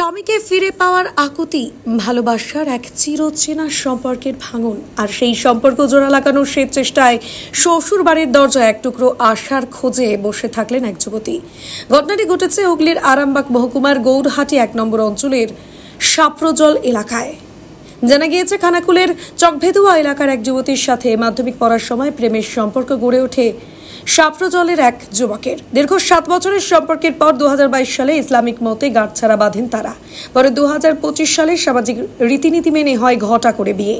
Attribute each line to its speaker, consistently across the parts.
Speaker 1: স্বামীকে ফিরে পাওয়ার আকুতি, ভালোবাসার এক চিরচেনা সম্পর্কের ভাঙন, আর সেই সম্পর্ক জোড়া লাগানোর শেষ চেষ্টায় শ্বশুর বাড়ির দরজায় এক টুকরো আশার খোঁজে বসে থাকলেন এক যুবতী। ঘটনাটি ঘটেছে হুগলির আরামবাগ মহকুমার গৌরহাটি 1 নম্বর অঞ্চলের সাপ্রজল এলাকায়। জানা গিয়েছে, খানাকুলের চকভেদুয়া এলাকার এক যুবতীর সাথে মাধ্যমিক পড়ার সময় প্রেমের সম্পর্ক গড়ে ওঠে সাপ্রজলের এক যুবকের। দীর্ঘ 7 বছরের সম্পর্কের পর 2022 সালে ইসলামিক মতে গাঁটছড়া বাঁধেন তারা। পরে 2025 সালে সামাজিক রীতিনীতি মেনে হয় ঘটা করে বিয়ে।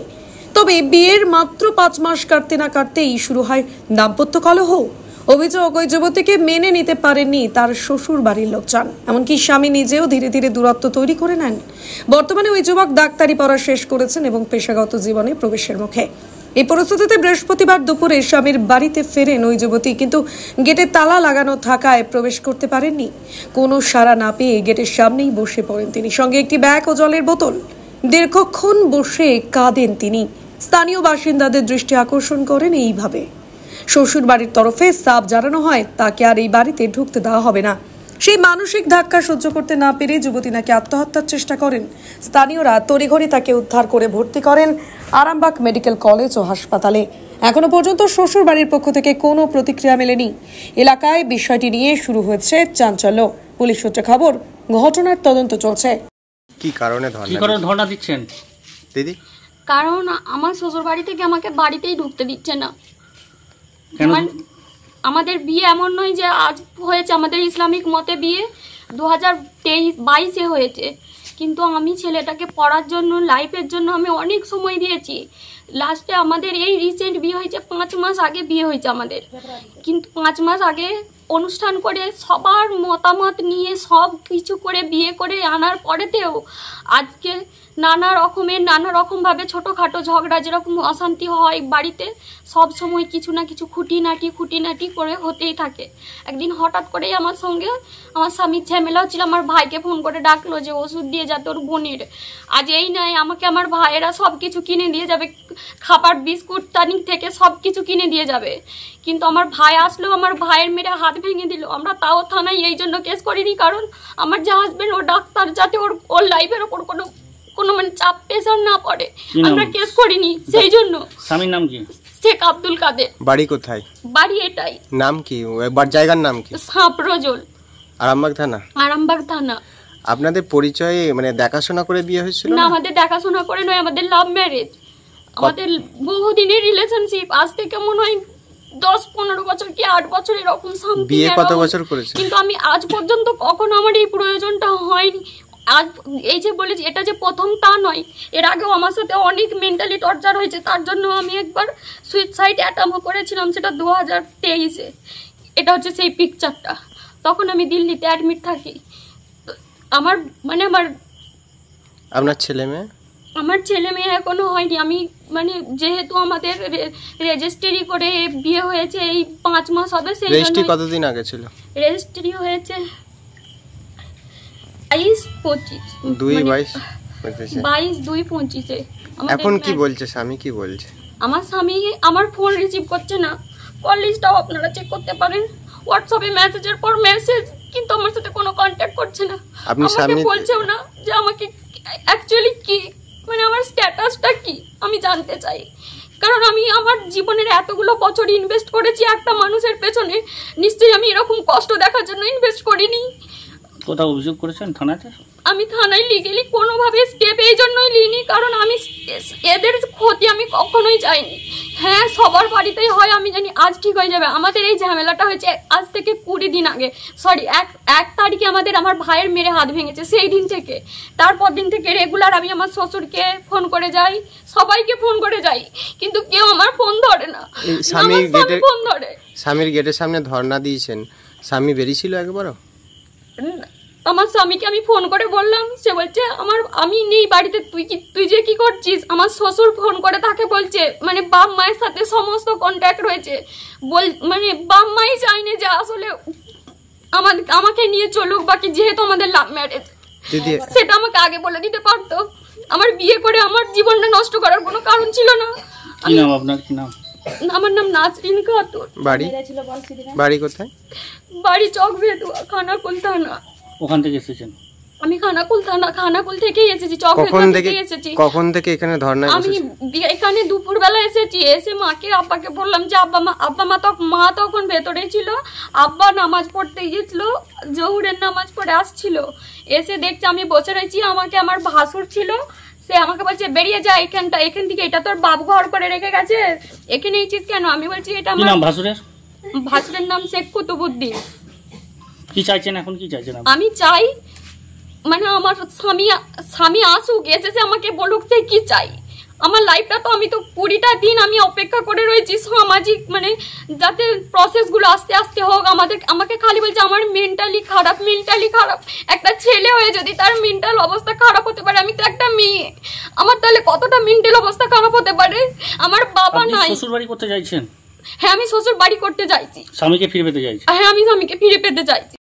Speaker 1: তবে বিয়ের মাত্র 5 মাস কাটতে না কাটতেই শুরু হয় দাম্পত্য কলহ। অভিযোগ, ওই যুবতীকে মেনে নিতে পারেননি তার শ্বশুর বাড়ির লোকজন, এমনকি স্বামী নিজেও ধীরে ধীরে দূরত্ব তৈরি করে নেন। বর্তমানে ওই যুবক ডাক্তারি পড়া শেষ করেছেন এবং পেশাগত জীবনে প্রবেশের মুখে। এই পরিস্থিতিতে বৃহস্পতিবার দুপুরে স্বামীর বাড়িতে ফেরেন ওই যুবতী, কিন্তু গেটে তালা লাগানো থাকায় প্রবেশ করতে পারেননি। কোনো সাড়া না পেয়ে গেটের সামনেই বসে পড়েন তিনি, সঙ্গে একটি ব্যাগ ও জলের বোতল। দীর্ঘক্ষণ বসে কাঁদেন তিনি। স্থানীয় বাসিন্দাদের দৃষ্টি আকর্ষণ করেন এইভাবে। শ্বশুর বাড়ির তরফে সাফ জানানো হয় তাকে আর এই বাড়িতে ঢুকতে দেওয়া হবে না। সেই মানসিক ধাক্কা সহ্য করতে না পেরে যুবতী নাকি আত্মহত্যার চেষ্টা করেন। স্থানীয়রা তড়িঘড়ি তাকে উদ্ধার করে ভর্তি করেন আরামবাগ মেডিকেল কলেজ ও হাসপাতালে। এখনো পর্যন্ত শ্বশুর বাড়ির পক্ষ থেকে কোনো প্রতিক্রিয়া মেলেনি। এলাকায় বিষয়টি নিয়ে শুরু হয়েছে চাঞ্চল্য। পুলিশ সূত্রে খবর, ঘটনার তদন্ত চলছে।
Speaker 2: কি কারণে ধর্ণা দিচ্ছেন দিদি?
Speaker 3: কারণ আমার শ্বশুর বাড়ি থেকে আমাকে বাড়িতেই ঢুকতে দিচ্ছে না। আমাদের বিয়ে এমন নয় যে আজ হয়েছে, আমাদের ইসলামিক মতে বিয়ে 2022-22 হয়েছে, কিন্তু আমি ছেলেটাকে পড়ার জন্য, লাইফের জন্য আমি অনেক সময় দিয়েছি। লাস্টে আমাদের এই রিসেন্ট বিয়ে হয়েছে, 5 মাস আগে বিয়ে হয়েছে আমাদের, কিন্তু 5 মাস আগে অনুষ্ঠান করে সবার মতামত নিয়ে সব কিছু করে বিয়ে করে আনার পরেতেও আজকে নানা রকমভাবে ছোটোখাটো ঝগড়া, যেরকম অশান্তি হয় বাড়িতে, সব সময় কিছু না কিছু খুঁটিনাটি করে হতেই থাকে। একদিন হঠাৎ করেই আমার সঙ্গে আমার স্বামীর ঝামেলা হচ্ছিল। আমার ভাইকে ফোন করে ডাকলো যে ওষুধ দিয়ে যা তোর বোনের। আজ এই নয়, আমাকে আমার ভাইয়েরা সব কিছু কিনে দিয়ে যাবে, খাবার বিস্কুট টানি থেকে সব কিছু কিনে দিয়ে যাবে। কিন্তু আমার ভাই আসলো, আমার ভাইয়ের মেরে হাত ভেঙে দিল। আমরা তাও থানায় এই জন্য কেস করিনি, কারণ আমার যে হাজবেন্ড ও ডাক্তার, যাতে ওর লাইফের ওপর কোনো মানে চাপ প্রেসার না পড়ে, আমরা কেস করিনি সেই জন্য।
Speaker 4: স্বামীর নাম কি?
Speaker 3: শেখ আব্দুল কাদের।
Speaker 2: বাড়ি কোথায়?
Speaker 3: বাড়ি এটাই।
Speaker 2: নাম কি? একবার জায়গার নাম কি?
Speaker 3: সাপ্রজল,
Speaker 2: আরামবাগ থানা।
Speaker 3: আরামবাগ থানা।
Speaker 2: আপনাদের পরিচয় মানে দেখাশোনা করে বিয়ে হয়েছিল?
Speaker 3: না, আমাদের দেখাশোনা করে নয়, আমাদের লাভ ম্যারেজ। আমাদের বহুদিনের রিলেশনশিপ, আজ থেকে মনে হয় 10-15 বছর কি 8 বছর এরকম সামথিং।
Speaker 2: বিয়ে কত বছর করেছে?
Speaker 3: কিন্তু আমি আজ পর্যন্ত কখনো আমার এই প্রয়োজনটা হয়নি। আজ এই যে বলেছি এটা যে প্রথম তা নয়, এর আগেও আমার সাথে অনেক মেন্টালি টর্চার হয়েছে। তার জন্য আমি একবার সুইসাইড অ্যাটেম্প করেছিলাম, সেটা 2023-এ। এটা হচ্ছে সেই পিকচারটা। তখন আমি দিল্লিতে অ্যাডমিট থাকি।
Speaker 2: আপনার ছেলে মেয়ে?
Speaker 3: আমার ছেলে মেয়ে এখনো হয়নি। আমি যেহেতু আমাদের রেজিস্ট্রি করে বিয়ে হয়েছে, এই 5 মাস হবে। সেই
Speaker 2: রেজিস্ট্রি কতদিন আগে ছিল?
Speaker 3: রেজিস্ট্রি হয়েছে 22-22-25-এ।
Speaker 2: এখন কি বলছে স্বামী? কি বলছে?
Speaker 3: আমার স্বামী আমার ফোন রিসিভ করছে না। কল লিস্টটাও আপনারা চেক করতে পারেন, হোয়াটসঅ্যাপে মেসেজের পর মেসেজ, কিন্তু আমার সাথে কোনো কন্ট্যাক্ট করছে না। আমাকে বলছেও না যে আমাকে অ্যাকচুয়ালি কি, মানে আমার স্ট্যাটাসটা কি আমি জানতে চাই। কারণ আমি আমার জীবনের এতগুলো বছর ইনভেস্ট করেছি একটা মানুষের পেছনে, নিশ্চয়ই আমি এরকম কষ্ট দেখার জন্য ইনভেস্ট করিনি।
Speaker 4: কোথাও অভিযোগ করেছেন থানাতে?
Speaker 3: আমি থানায় লিগেলি কোনোভাবে স্টেপ এই জন্যই নিইনি, কারণ আমি এদের ক্ষতি আমি কখনোই চাইনি। হ্যাঁ, সবার বাড়িতেই হয়, আমি জানি আজ ঠিক হয়ে যাবে। আমাদের এই ঝামেলাটা হয়েছে আজ থেকে 20 দিন আগে, সরি 1 তারিখে আমার ভাইয়ের মেরে হাত ভেঙেছে। সেই দিন থেকে, তারপর দিন থেকে রেগুলার আমি আমার শ্বশুরকে ফোন করে যাই, সবাইকে ফোন করে যাই, কিন্তু কেউ আমার ফোন ধরে না। ফোন ধরে।
Speaker 2: স্বামীর গেটের সামনে ধর্ণা দিয়েছেন, স্বামী বেরিয়েছিল একবারও?
Speaker 3: আমার স্বামীকে আমি ফোন করে বললাম, সে বলছে আমি নেই বাড়িতে, তুই যে কি করছিস। আমার শ্বশুর ফোন করে তাকে বলছে, মানে বাপ মায়ের সাথে সমস্ত কন্ট্যাক্ট রয়েছে, মানে বাপ মাই চাইনি যে আসলে আমাকে নিয়ে চলুক, বাকি যেহেতু আমাদের লাভ ম্যারেজ, সেটা আমাকে আগে বলে দিতে পারতো। আমার বিয়ে করে আমার জীবনটা নষ্ট করার কোনো কারণ ছিল না।
Speaker 4: কি নাম আপনার? কি নাম?
Speaker 3: আমার নাম নাজরিন খাতুন।
Speaker 2: বাড়ি কোথায়?
Speaker 3: বাড়ি চকভেদুয়া, খানাকুল থানা।
Speaker 4: ওখান থেকে এসেছেন?
Speaker 3: আমি খানাকুল থেকেই এসেছি, চকলেট থেকে এসেছি।
Speaker 2: কখন থেকে এখানে ধর্নায়
Speaker 3: আমি
Speaker 2: বসেছেন?
Speaker 3: এখানে দুপুরবেলা এসেছি, এসে মাকে আব্বাকে বললাম যে মা তখন ভেতরেই ছিল, আব্বা নামাজ পড়তে গিয়েছিল, জহুরের নামাজ পড়ে আসছিল, এসে দেখছে আমি বসে রয়েছি। আমাকে আমার ভাসুর ছিল, সে আমাকে বলছে বেরিয়ে যা এখান থেকে, এটা তোর বাপ ঘর করে রেখে গেছে, এখানে এইছিস কেন? আমি বলছি এটা
Speaker 4: কি নাম ভাসুরের?
Speaker 3: ভাসুরের নাম শেখ কুতুবুদ্দিন।
Speaker 4: কি চাইছেন এখন, কি চাইছেন আপনি?
Speaker 3: আমি চাই মানে আমার স্বামী আসুক, এসেছে আমাকে বলুক সে কি চাই। আমার লাইফটা তো, আমি তো 20টা দিন আমি অপেক্ষা করে রয়েছি সামাজিক মানে যাতে প্রসেসগুলো আস্তে আস্তে হোক। আমাকে খালি বলছে আমার মেন্টালি খারাপ। একটা ছেলে হয়ে যদি তার মেন্টাল অবস্থা খারাপ হতে পারে, আমি তো একটা মেয়ে, আমার তাহলে কতটা মেন্টাল অবস্থা খারাপ হতে পারে। আমার বাবা নাই।
Speaker 4: শ্বশুর বাড়ি করতে চাইছেন?
Speaker 3: হ্যাঁ, আমি শ্বশুর বাড়ি করতে চাইছি।
Speaker 4: স্বামীকে ফিরে পেতে চাইছি।
Speaker 3: হ্যাঁ, আমি স্বামীকে ফিরে পেতে চাইছি।